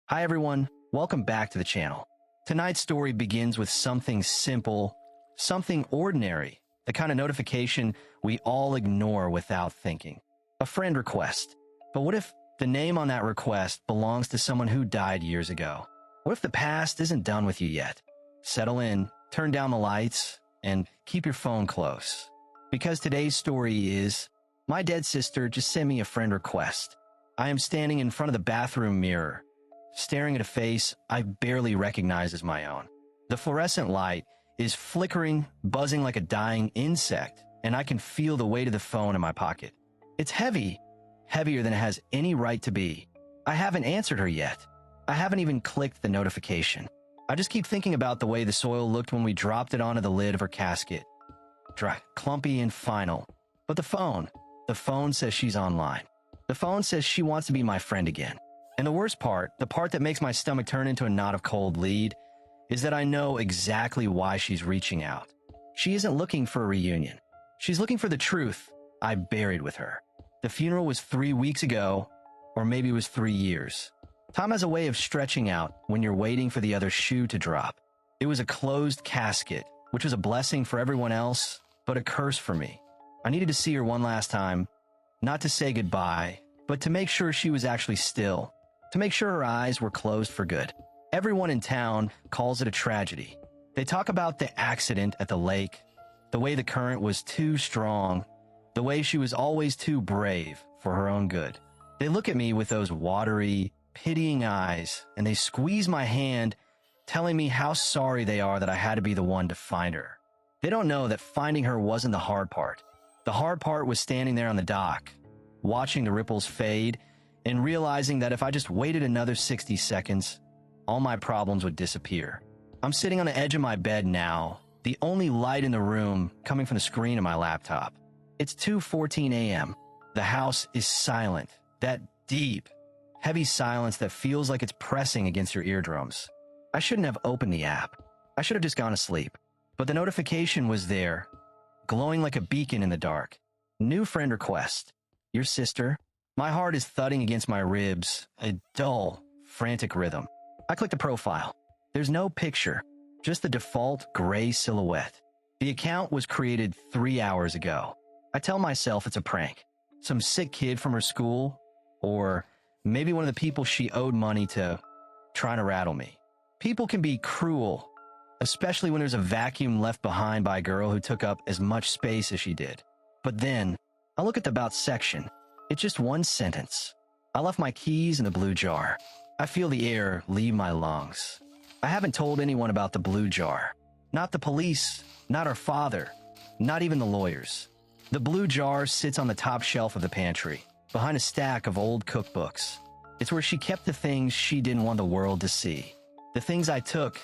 Hi everyone, welcome back to the channel. Tonight's story begins with something simple, something ordinary, the kind of notification we all ignore without thinking. A friend request. But what if the name on that request belongs to someone who died years ago? What if the past isn't done with you yet? Settle in, turn down the lights, and keep your phone close. Because today's story is, my dead sister just sent me a friend request. I am standing in front of the bathroom mirror, staring at a face I barely recognize as my own. The fluorescent light is flickering, buzzing like a dying insect, and I can feel the weight of the phone in my pocket. It's heavy, heavier than it has any right to be. I haven't answered her yet. I haven't even clicked the notification. I just keep thinking about the way the soil looked when we dropped it onto the lid of her casket. Dry, clumpy and final. But the phone says she's online. The phone says she wants to be my friend again. And the worst part, the part that makes my stomach turn into a knot of cold lead, is that I know exactly why she's reaching out. She isn't looking for a reunion. She's looking for the truth I buried with her. The funeral was 3 weeks ago, or maybe it was 3 years. Time has a way of stretching out when you're waiting for the other shoe to drop. It was a closed casket, which was a blessing for everyone else, but a curse for me. I needed to see her one last time, not to say goodbye, but to make sure she was actually still, to make sure her eyes were closed for good. Everyone in town calls it a tragedy. They talk about the accident at the lake, the way the current was too strong, the way she was always too brave for her own good. They look at me with those watery, pitying eyes, and they squeeze my hand, telling me how sorry they are that I had to be the one to find her. They don't know that finding her wasn't the hard part. The hard part was standing there on the dock, watching the ripples fade, and realizing that if I just waited another 60 seconds, all my problems would disappear. I'm sitting on the edge of my bed now, the only light in the room coming from the screen of my laptop. It's 2:14 a.m. The house is silent, that deep, heavy silence that feels like it's pressing against your eardrums. I shouldn't have opened the app. I should have just gone to sleep. But the notification was there, glowing like a beacon in the dark. New friend request. Your sister. My heart is thudding against my ribs, a dull, frantic rhythm. I click the profile. There's no picture, just the default gray silhouette. The account was created 3 hours ago. I tell myself it's a prank. Some sick kid from her school, or maybe one of the people she owed money to, trying to rattle me. People can be cruel, especially when there's a vacuum left behind by a girl who took up as much space as she did. But then, I look at the about section. It's just one sentence. I left my keys in the blue jar. I feel the air leave my lungs. I haven't told anyone about the blue jar. Not the police, not her father, not even the lawyers. The blue jar sits on the top shelf of the pantry, behind a stack of old cookbooks. It's where she kept the things she didn't want the world to see. The things I took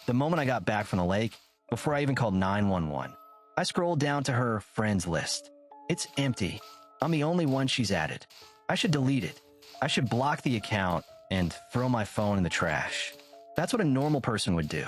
the moment I got back from the lake, before I even called 911. I scrolled down to her friends list. It's empty. I'm the only one she's added. I should delete it. I should block the account and throw my phone in the trash. That's what a normal person would do.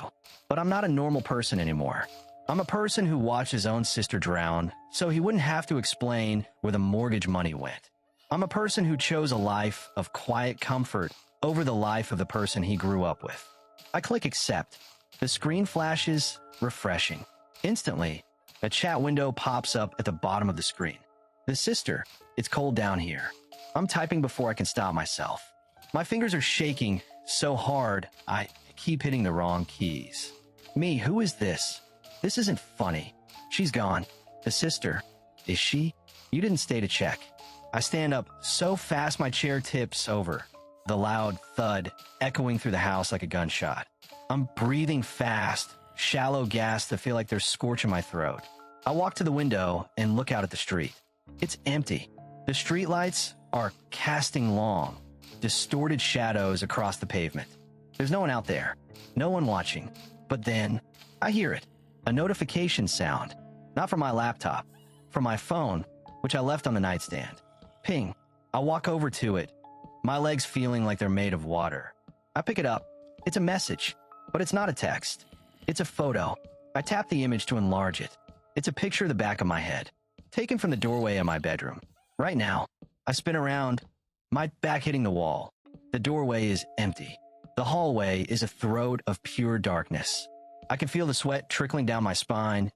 But I'm not a normal person anymore. I'm a person who watched his own sister drown, so he wouldn't have to explain where the mortgage money went. I'm a person who chose a life of quiet comfort over the life of the person he grew up with. I click accept. The screen flashes, refreshing. Instantly, a chat window pops up at the bottom of the screen. The sister, it's cold down here. I'm typing before I can stop myself. My fingers are shaking so hard, I keep hitting the wrong keys. Me, who is this? This isn't funny. She's gone. The sister, is she? You didn't stay to check. I stand up so fast my chair tips over, the loud thud echoing through the house like a gunshot. I'm breathing fast, shallow gasps that feel like they're scorching my throat. I walk to the window and look out at the street. It's empty. The streetlights are casting long, distorted shadows across the pavement. There's no one out there, no one watching. But then, I hear it, a notification sound, not from my laptop, from my phone, which I left on the nightstand. Ping. I walk over to it, my legs feeling like they're made of water. I pick it up. It's a message, but it's not a text. It's a photo. I tap the image to enlarge it. It's a picture of the back of my head, taken from the doorway of my bedroom. Right now, I spin around, my back hitting the wall. The doorway is empty. The hallway is a throat of pure darkness. I can feel the sweat trickling down my spine,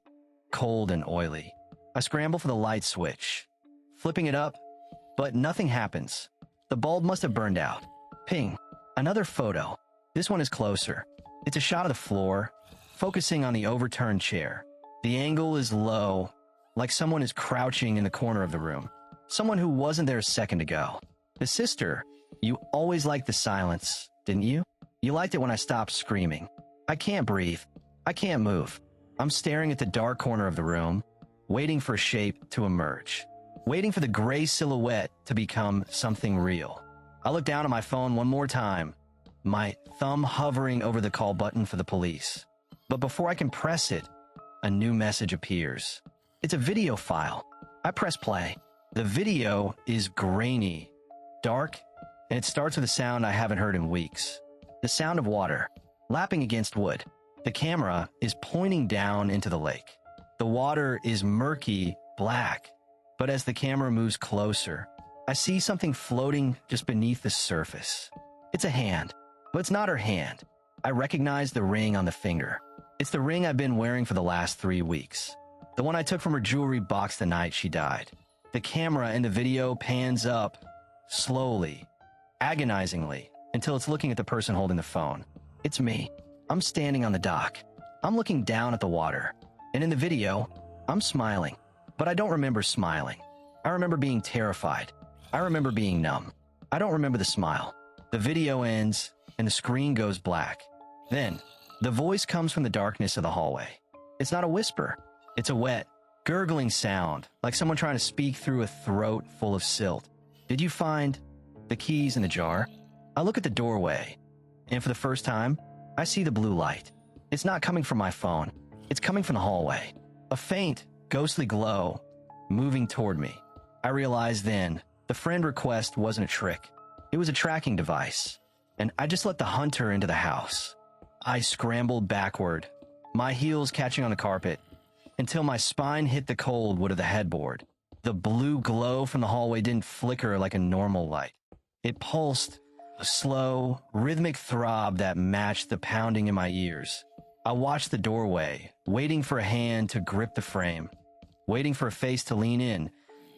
cold and oily. I scramble for the light switch, flipping it up, but nothing happens. The bulb must have burned out. Ping. Another photo. This one is closer. It's a shot of the floor, focusing on the overturned chair. The angle is low, like someone is crouching in the corner of the room. Someone who wasn't there a second ago. The sister. You always liked the silence, didn't you? You liked it when I stopped screaming. I can't breathe. I can't move. I'm staring at the dark corner of the room, waiting for a shape to emerge. Waiting for the gray silhouette to become something real. I look down at my phone one more time, my thumb hovering over the call button for the police. But before I can press it, a new message appears. It's a video file. I press play. The video is grainy, dark, and it starts with a sound I haven't heard in weeks. The sound of water, lapping against wood. The camera is pointing down into the lake. The water is murky, black. But as the camera moves closer, I see something floating just beneath the surface. It's a hand, but it's not her hand. I recognize the ring on the finger. It's the ring I've been wearing for the last 3 weeks. The one I took from her jewelry box the night she died. The camera in the video pans up, slowly, agonizingly, until it's looking at the person holding the phone. It's me. I'm standing on the dock. I'm looking down at the water. And in the video, I'm smiling. But I don't remember smiling. I remember being terrified. I remember being numb. I don't remember the smile. The video ends, and the screen goes black. Then, the voice comes from the darkness of the hallway. It's not a whisper. It's a wet, gurgling sound, like someone trying to speak through a throat full of silt. Did you find the keys in the jar? I look at the doorway, and for the first time, I see the blue light. It's not coming from my phone. It's coming from the hallway. A faint, ghostly glow, moving toward me. I realized then, the friend request wasn't a trick. It was a tracking device, and I just let the hunter into the house. I scrambled backward, my heels catching on the carpet, until my spine hit the cold wood of the headboard. The blue glow from the hallway didn't flicker like a normal light. It pulsed, a slow, rhythmic throb that matched the pounding in my ears. I watched the doorway, waiting for a hand to grip the frame, waiting for a face to lean in,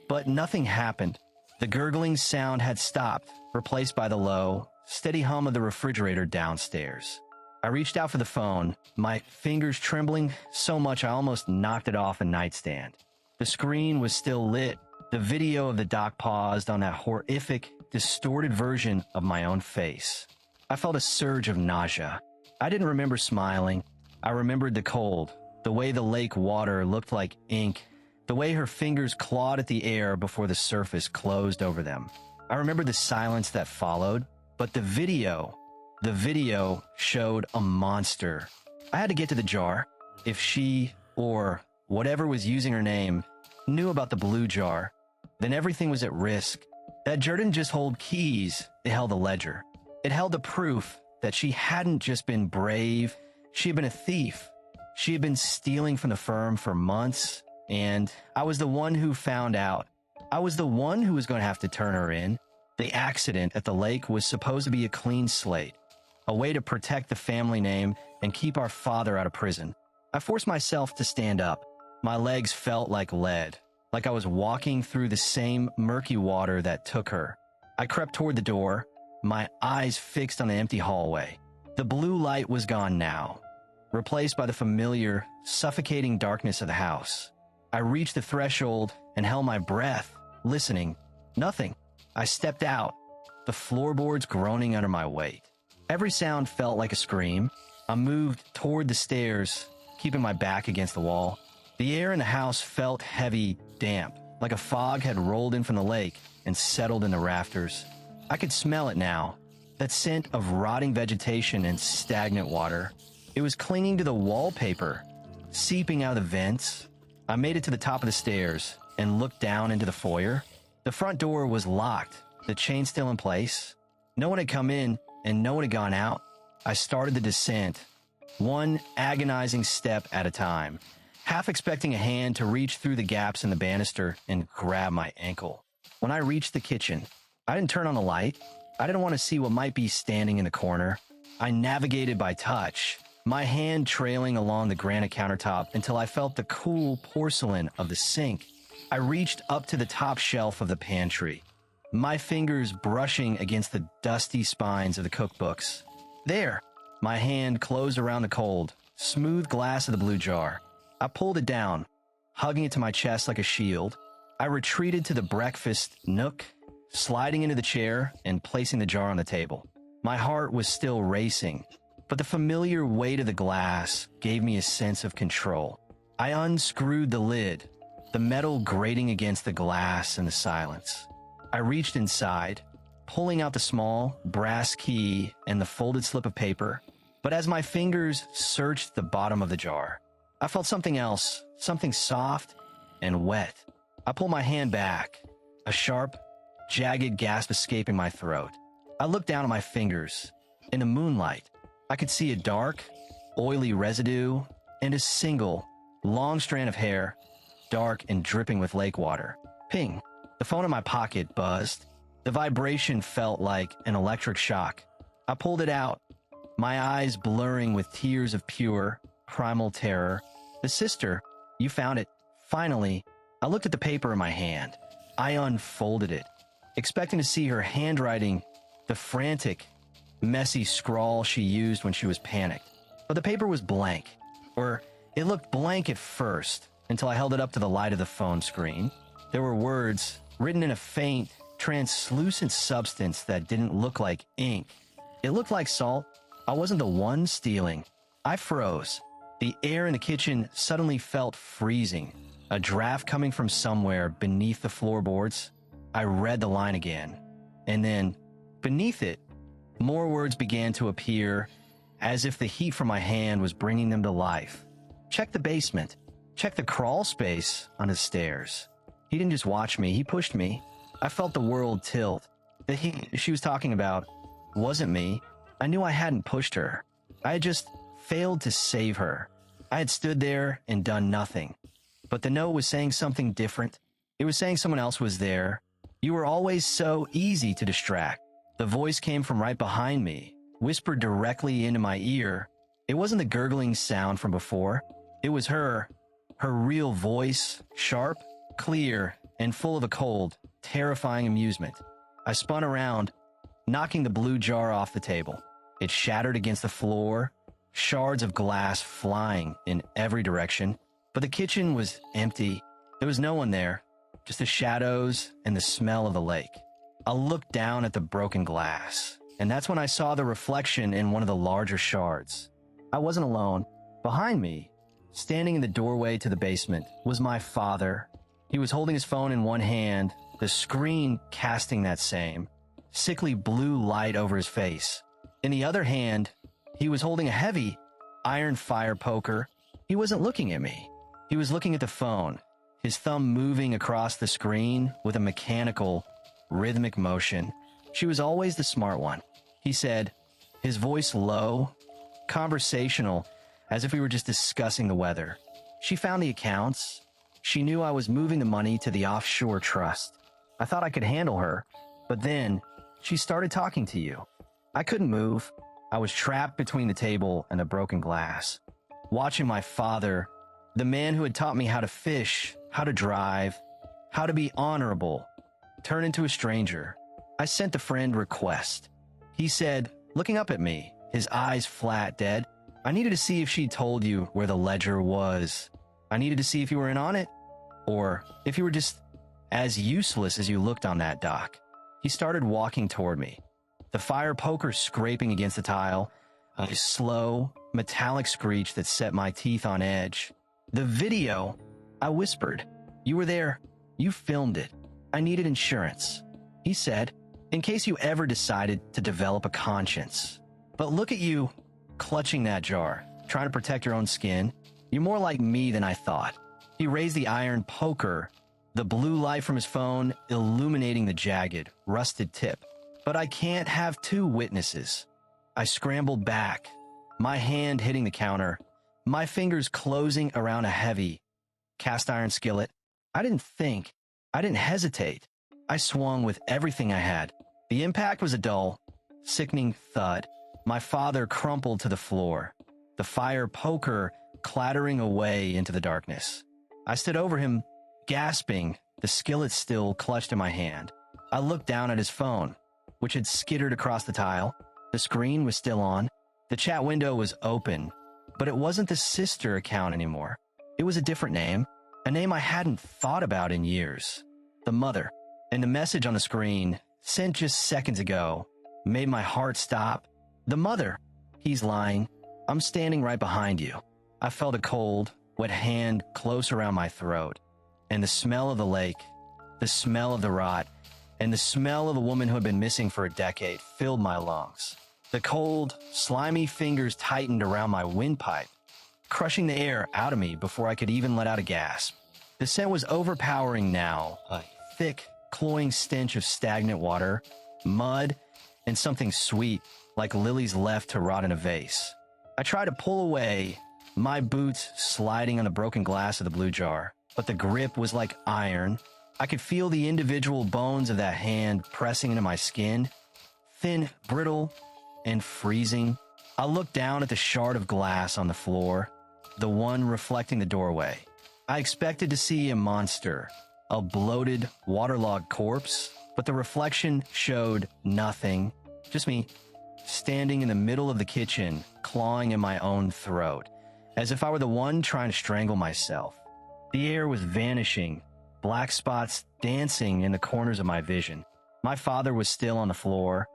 but nothing happened. The gurgling sound had stopped, replaced by the low, steady hum of the refrigerator downstairs. I reached out for the phone, my fingers trembling so much I almost knocked it off a nightstand. The screen was still lit. The video of the dock paused on that horrific, distorted version of my own face. I felt a surge of nausea. I didn't remember smiling. I remembered the cold, the way the lake water looked like ink, the way her fingers clawed at the air before the surface closed over them. I remembered the silence that followed, but the video showed a monster. I had to get to the jar. If she, or whatever was using her name, knew about the blue jar, then everything was at risk. That jar didn't just hold keys, it held a ledger. It held the proof that she hadn't just been brave, she had been a thief. She had been stealing from the firm for months, and I was the one who found out. I was the one who was going to have to turn her in. The accident at the lake was supposed to be a clean slate, a way to protect the family name and keep our father out of prison. I forced myself to stand up. My legs felt like lead, like I was walking through the same murky water that took her. I crept toward the door, my eyes fixed on the empty hallway. The blue light was gone now, replaced by the familiar, suffocating darkness of the house. I reached the threshold and held my breath, listening. Nothing. I stepped out, the floorboards groaning under my weight. Every sound felt like a scream. I moved toward the stairs, keeping my back against the wall. The air in the house felt heavy, damp, like a fog had rolled in from the lake and settled in the rafters. I could smell it now, that scent of rotting vegetation and stagnant water. It was clinging to the wallpaper, seeping out of the vents. I made it to the top of the stairs and looked down into the foyer. The front door was locked, the chain still in place. No one had come in and no one had gone out. I started the descent, one agonizing step at a time, half expecting a hand to reach through the gaps in the banister and grab my ankle. When I reached the kitchen, I didn't turn on the light. I didn't want to see what might be standing in the corner. I navigated by touch, my hand trailing along the granite countertop until I felt the cool porcelain of the sink. I reached up to the top shelf of the pantry, my fingers brushing against the dusty spines of the cookbooks. There, my hand closed around the cold, smooth glass of the blue jar. I pulled it down, hugging it to my chest like a shield. I retreated to the breakfast nook, sliding into the chair and placing the jar on the table. My heart was still racing, but the familiar weight of the glass gave me a sense of control. I unscrewed the lid, the metal grating against the glass in the silence. I reached inside, pulling out the small brass key and the folded slip of paper, but as my fingers searched the bottom of the jar, I felt something else, something soft and wet. I pulled my hand back, a sharp, jagged gasp escaping my throat. I looked down at my fingers. In the moonlight, I could see a dark, oily residue and a single, long strand of hair, dark and dripping with lake water. Ping! The phone in my pocket buzzed. The vibration felt like an electric shock. I pulled it out, my eyes blurring with tears of pure, primal terror. "The sister, you found it." Finally, I looked at the paper in my hand. I unfolded it, expecting to see her handwriting, the frantic, messy scrawl she used when she was panicked. But the paper was blank, or it looked blank at first, until I held it up to the light of the phone screen. There were words written in a faint, translucent substance that didn't look like ink. It looked like salt. I wasn't the one stealing. I froze. The air in the kitchen suddenly felt freezing, a draft coming from somewhere beneath the floorboards. I read the line again, and then, beneath it, more words began to appear, as if the heat from my hand was bringing them to life. "Check the basement. Check the crawl space on his stairs." He didn't just watch me, he pushed me. I felt the world tilt. The he she was talking about wasn't me. I knew I hadn't pushed her. I had just failed to save her. I had stood there and done nothing. But the note was saying something different. It was saying someone else was there. "You were always so easy to distract." The voice came from right behind me, whispered directly into my ear. It wasn't the gurgling sound from before. It was her real voice, sharp, clear, and full of a cold, terrifying amusement. I spun around, knocking the blue jar off the table. It shattered against the floor, shards of glass flying in every direction. But the kitchen was empty. There was no one there, just the shadows and the smell of the lake. I looked down at the broken glass, and that's when I saw the reflection in one of the larger shards. I wasn't alone. Behind me, standing in the doorway to the basement, was my father. He was holding his phone in one hand, the screen casting that same sickly blue light over his face. In the other hand, he was holding a heavy iron fire poker. He wasn't looking at me. He was looking at the phone, his thumb moving across the screen with a mechanical, rhythmic motion. "She was always the smart one," he said, his voice low, conversational, as if we were just discussing the weather. "She found the accounts. She knew I was moving the money to the offshore trust. I thought I could handle her, but then she started talking to you. I couldn't move. I was trapped between the table and the broken glass, watching my father, the man who had taught me how to fish, how to drive, how to be honorable, turn into a stranger. I sent a friend request. He said, looking up at me, his eyes flat dead, I needed to see if she told you where the ledger was. I needed to see if you were in on it, or if you were just as useless as you looked on that dock." He started walking toward me, the fire poker scraping against the tile, a slow, metallic screech that set my teeth on edge. "The video," I whispered. "You were there. You filmed it. I needed insurance." He said, "In case you ever decided to develop a conscience. But look at you, clutching that jar, trying to protect your own skin. You're more like me than I thought." He raised the iron poker, the blue light from his phone illuminating the jagged, rusted tip. "But I can't have two witnesses." I scrambled back, my hand hitting the counter, my fingers closing around a heavy, cast iron skillet. I didn't think. I didn't hesitate. I swung with everything I had. The impact was a dull, sickening thud. My father crumpled to the floor, the fire poker clattering away into the darkness. I stood over him, gasping, the skillet still clutched in my hand. I looked down at his phone, which had skittered across the tile. The screen was still on. The chat window was open, but it wasn't the sister account anymore. It was a different name, a name I hadn't thought about in years. The mother. And the message on the screen, sent just seconds ago, made my heart stop. The mother. He's lying. I'm standing right behind you. I felt a cold, wet hand close around my throat, and the smell of the lake, the smell of the rot, and the smell of the woman who had been missing for a decade filled my lungs. The cold, slimy fingers tightened around my windpipe, crushing the air out of me before I could even let out a gasp. The scent was overpowering now, a thick, cloying stench of stagnant water, mud, and something sweet, like lilies left to rot in a vase. I tried to pull away, my boots sliding on the broken glass of the blue jar, but the grip was like iron. I could feel the individual bones of that hand pressing into my skin, thin, brittle, and freezing. I looked down at the shard of glass on the floor, the one reflecting the doorway. I expected to see a monster, a bloated, waterlogged corpse, but the reflection showed nothing. Just me, standing in the middle of the kitchen, clawing in my own throat, as if I were the one trying to strangle myself. The air was vanishing, black spots dancing in the corners of my vision. My father was still on the floor,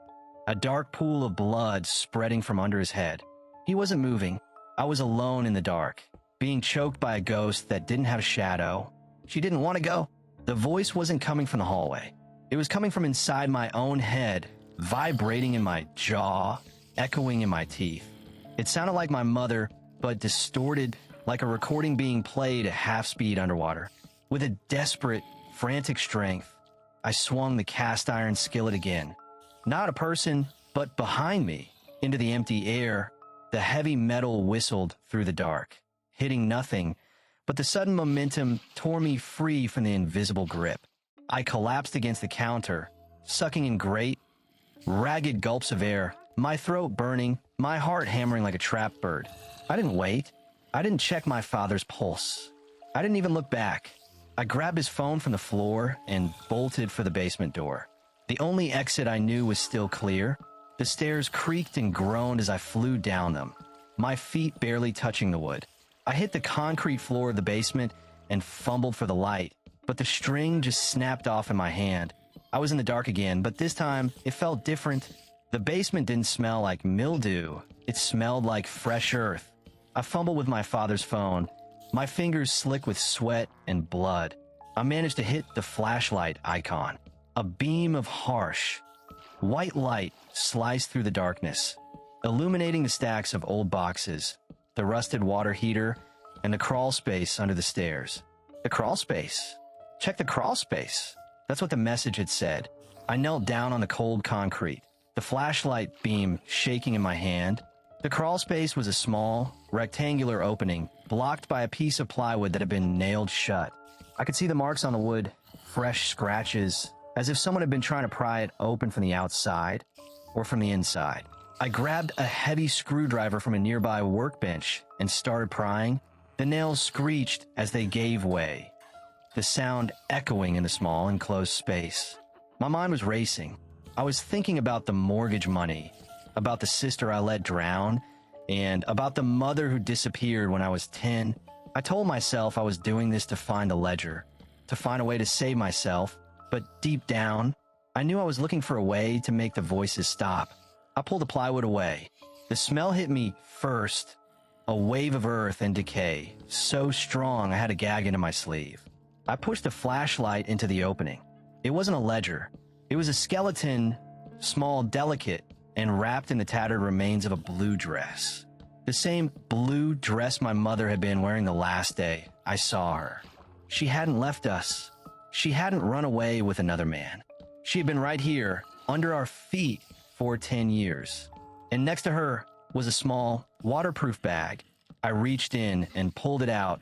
a dark pool of blood spreading from under his head. He wasn't moving. I was alone in the dark, being choked by a ghost that didn't have a shadow. She didn't want to go. The voice wasn't coming from the hallway. It was coming from inside my own head, vibrating in my jaw, echoing in my teeth. It sounded like my mother, but distorted, like a recording being played at half speed underwater. With a desperate, frantic strength, I swung the cast iron skillet again. Not a person, but behind me, into the empty air. The heavy metal whistled through the dark, hitting nothing, but the sudden momentum tore me free from the invisible grip. I collapsed against the counter, sucking in great, ragged gulps of air, my throat burning, my heart hammering like a trapped bird. I didn't wait. I didn't check my father's pulse. I didn't even look back. I grabbed his phone from the floor and bolted for the basement door. The only exit I knew was still clear. The stairs creaked and groaned as I flew down them, my feet barely touching the wood. I hit the concrete floor of the basement and fumbled for the light, but the string just snapped off in my hand. I was in the dark again, but this time it felt different. The basement didn't smell like mildew. It smelled like fresh earth. I fumbled with my father's phone, my fingers slick with sweat and blood. I managed to hit the flashlight icon. A beam of harsh, white light sliced through the darkness, illuminating the stacks of old boxes, the rusted water heater, and the crawl space under the stairs. The crawl space. Check the crawl space. That's what the message had said. I knelt down on the cold concrete, the flashlight beam shaking in my hand. The crawl space was a small, rectangular opening, blocked by a piece of plywood that had been nailed shut. I could see the marks on the wood, fresh scratches, as if someone had been trying to pry it open from the outside or from the inside. I grabbed a heavy screwdriver from a nearby workbench and started prying. The nails screeched as they gave way, the sound echoing in the small, enclosed space. My mind was racing. I was thinking about the mortgage money, about the sister I let drown, and about the mother who disappeared when I was 10. I told myself I was doing this to find a ledger, to find a way to save myself, but deep down, I knew I was looking for a way to make the voices stop. I pulled the plywood away. The smell hit me first, a wave of earth and decay, so strong I had a gag into my sleeve. I pushed the flashlight into the opening. It wasn't a ledger. It was a skeleton, small, delicate, and wrapped in the tattered remains of a blue dress. The same blue dress my mother had been wearing the last day I saw her. She hadn't left us. She hadn't run away with another man. She had been right here, under our feet, for 10 years. And next to her was a small, waterproof bag. I reached in and pulled it out,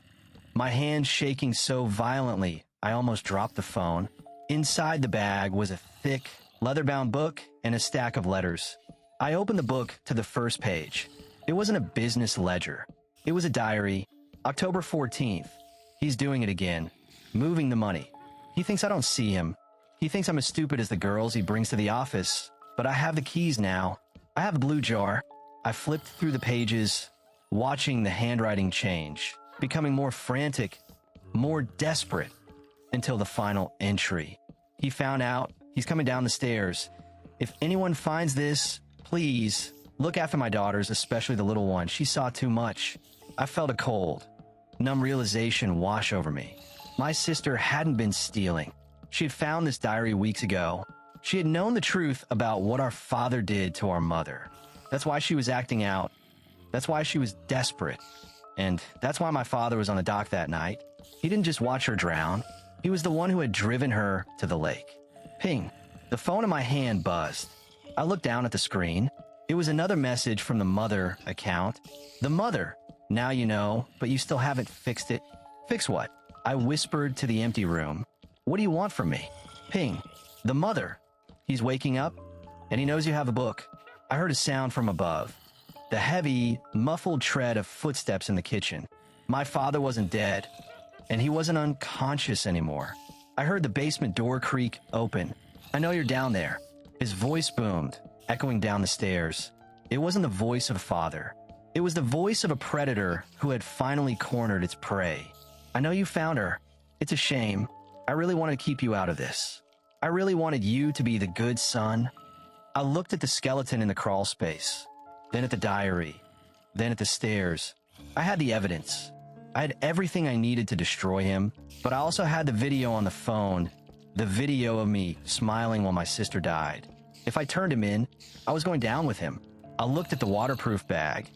my hand shaking so violently I almost dropped the phone. Inside the bag was a thick, leather-bound book and a stack of letters. I opened the book to the first page. It wasn't a business ledger. It was a diary. October 14th. He's doing it again. Moving the money. He thinks I don't see him. He thinks I'm as stupid as the girls he brings to the office. But I have the keys now. I have a blue jar. I flipped through the pages, watching the handwriting change, becoming more frantic, more desperate, until the final entry. He found out. He's coming down the stairs. If anyone finds this, please look after my daughters, especially the little one. She saw too much. I felt a cold, numb realization wash over me. My sister hadn't been stealing. She had found this diary weeks ago. She had known the truth about what our father did to our mother. That's why she was acting out. That's why she was desperate. And that's why my father was on the dock that night. He didn't just watch her drown. He was the one who had driven her to the lake. Ping. The phone in my hand buzzed. I looked down at the screen. It was another message from the mother account. The mother. Now you know, but you still haven't fixed it. Fix what? I whispered to the empty room. What do you want from me? Ping. The mother. He's waking up, and he knows you have a book. I heard a sound from above. The heavy, muffled tread of footsteps in the kitchen. My father wasn't dead, and he wasn't unconscious anymore. I heard the basement door creak open. I know you're down there. His voice boomed, echoing down the stairs. It wasn't the voice of a father. It was the voice of a predator who had finally cornered its prey. I know you found her. It's a shame. I really wanted to keep you out of this. I really wanted you to be the good son. I looked at the skeleton in the crawl space, then at the diary, then at the stairs. I had the evidence. I had everything I needed to destroy him, but I also had the video on the phone, the video of me smiling while my sister died. If I turned him in, I was going down with him. I looked at the waterproof bag,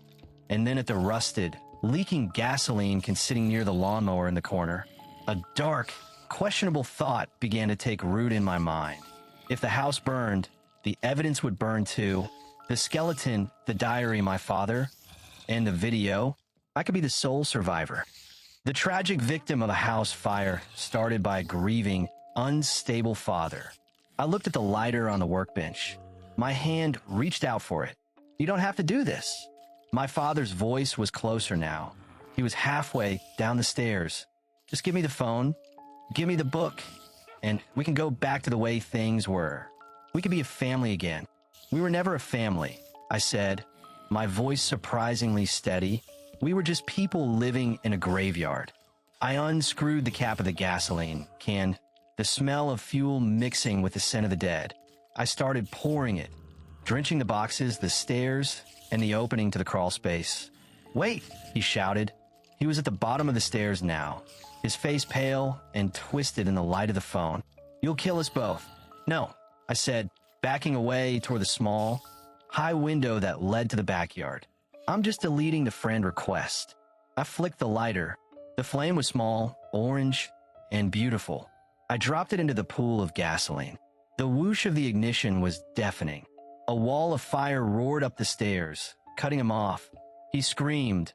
and then at the rusted, leaking gasoline sitting near the lawnmower in the corner. A dark, questionable thought began to take root in my mind. If the house burned, the evidence would burn too. The skeleton, the diary, my father, and the video, I could be the sole survivor. The tragic victim of a house fire started by a grieving, unstable father. I looked at the lighter on the workbench. My hand reached out for it. You don't have to do this. My father's voice was closer now. He was halfway down the stairs. Just give me the phone. Give me the book. And we can go back to the way things were. We could be a family again. We were never a family, I said, my voice surprisingly steady. We were just people living in a graveyard. I unscrewed the cap of the gasoline can, the smell of fuel mixing with the scent of the dead. I started pouring it, drenching the boxes, the stairs, and the opening to the crawl space. Wait, he shouted. He was at the bottom of the stairs now, his face pale and twisted in the light of the phone. You'll kill us both. No, I said, backing away toward the small, high window that led to the backyard. I'm just deleting the friend request. I flicked the lighter. The flame was small, orange, and beautiful. I dropped it into the pool of gasoline. The whoosh of the ignition was deafening. A wall of fire roared up the stairs, cutting him off. He screamed,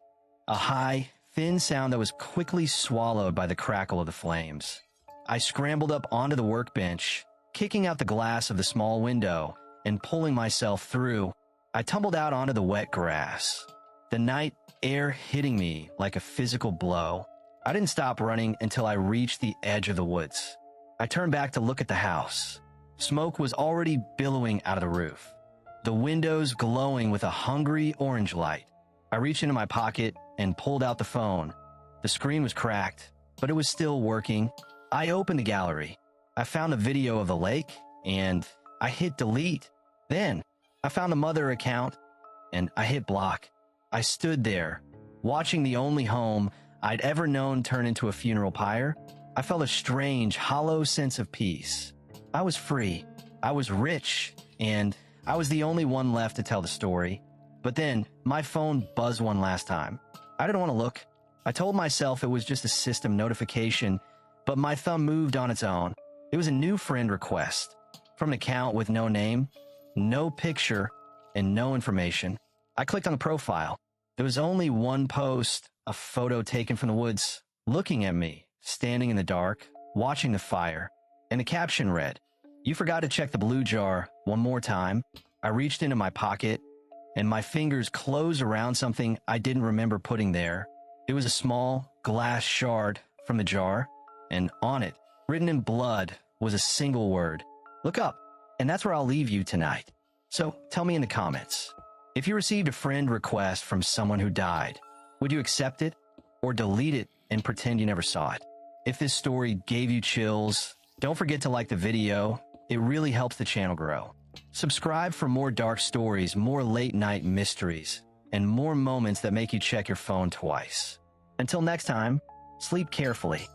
a high, thin sound that was quickly swallowed by the crackle of the flames. I scrambled up onto the workbench, kicking out the glass of the small window and pulling myself through. I tumbled out onto the wet grass, the night air hitting me like a physical blow. I didn't stop running until I reached the edge of the woods. I turned back to look at the house. Smoke was already billowing out of the roof, the windows glowing with a hungry orange light. I reached into my pocket and pulled out the phone. The screen was cracked, but it was still working. I opened the gallery. I found a video of the lake, and I hit delete. Then, I found a mother account, and I hit block. I stood there, watching the only home I'd ever known turn into a funeral pyre. I felt a strange, hollow sense of peace. I was free. I was rich, and I was the only one left to tell the story. But then, my phone buzzed one last time. I didn't want to look. I told myself it was just a system notification, but my thumb moved on its own. It was a new friend request, from an account with no name, no picture, and no information. I clicked on the profile. There was only one post, a photo taken from the woods, looking at me, standing in the dark, watching the fire. And the caption read, "You forgot to check the blue jar one more time." I reached into my pocket, and my fingers closed around something I didn't remember putting there. It was a small glass shard from the jar, and on it, written in blood, was a single word. Look up, and that's where I'll leave you tonight. So tell me in the comments. If you received a friend request from someone who died, would you accept it or delete it and pretend you never saw it? If this story gave you chills, don't forget to like the video. It really helps the channel grow. Subscribe for more dark stories, more late-night mysteries, and more moments that make you check your phone twice. Until next time, sleep carefully.